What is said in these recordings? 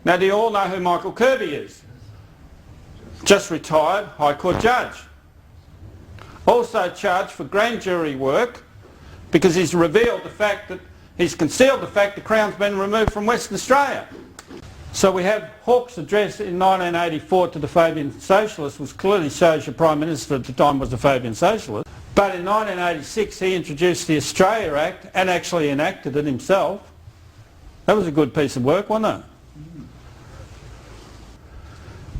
Now, do you all know who Michael Kirby is? Just retired High Court judge. Also charged for grand jury work because he's revealed the fact that he's concealed the fact the Crown's been removed from Western Australia. So we have Hawke's address in 1984 to the Fabian Socialists, which clearly shows your Prime Minister at the time was a Fabian Socialist. But in 1986 he introduced the Australia Act and actually enacted it himself. That was a good piece of work, wasn't it?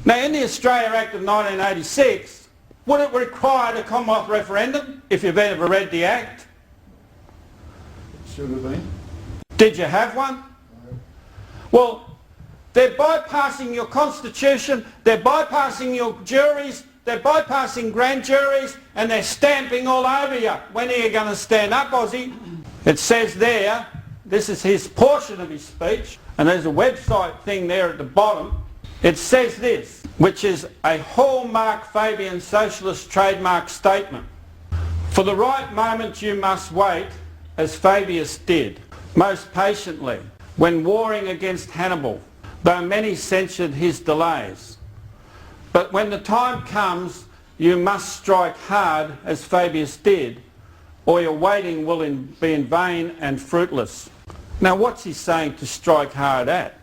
Now, in the Australia Act of 1986, would it require a Commonwealth referendum if you've ever read the Act? Should have been. Did you have one? No. Well, they're bypassing your constitution, they're bypassing your juries, they're bypassing grand juries, and they're stamping all over you. When are you going to stand up, Aussie? It says there, this is his portion of his speech, and there's a website thing there at the bottom. It says this, which is a hallmark Fabian Socialist trademark statement. For the right moment you must wait, as Fabius did, most patiently, when warring against Hannibal, though many censured his delays. But when the time comes, you must strike hard, as Fabius did, or your waiting will be in vain and fruitless. Now, what's he saying to strike hard at?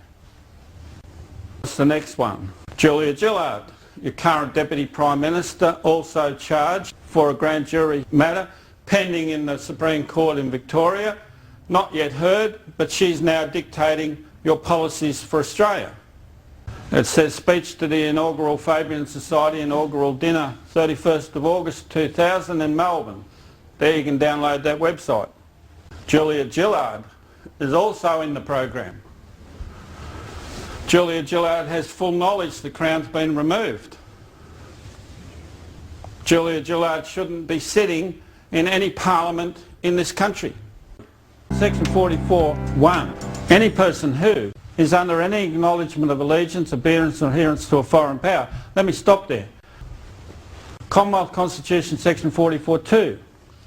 What's the next one? Julia.Gillard, your current Deputy Prime Minister, also charged for a grand jury matter pending in the Supreme Court in Victoria. Not yet heard, but she's now dictating your policies for Australia. It says speech to the inaugural Fabian Society inaugural dinner, 31st of August 2000 in Melbourne. There you can download that website. Julia.Gillard is also in the program. Julia.Gillard has full knowledge the Crown's been removed. Julia.Gillard shouldn't be sitting in any parliament in this country. Section 44(1). Any person who is under any acknowledgement of allegiance, obedience or adherence to a foreign power. Let me stop there. Commonwealth Constitution Section 44(2)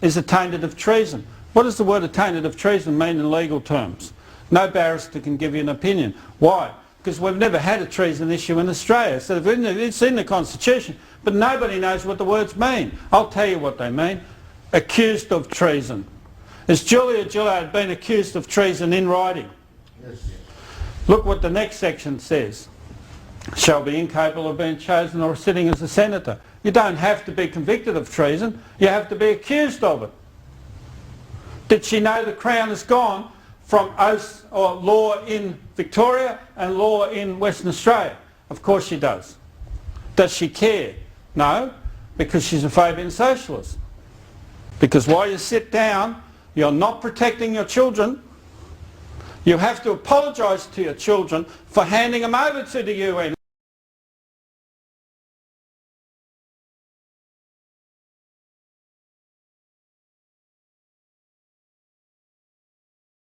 is attainted of treason. What does the word attainted of treason mean in legal terms? No barrister can give you an opinion. Why? Because we've never had a treason issue in Australia. So it's in the Constitution, but nobody knows what the words mean. I'll tell you what they mean. Accused of treason. Has Julia.Gillard been accused of treason in writing? Yes. Look what the next section says. Shall be incapable of being chosen or sitting as a senator. You don't have to be convicted of treason. You have to be accused of it. Did she know the Crown has gone from oath or law in Victoria and law in Western Australia? Of course she does. Does she care? No, because she's a Fabian Socialist. Because while you sit down, you're not protecting your children. You have to apologise to your children for handing them over to the UN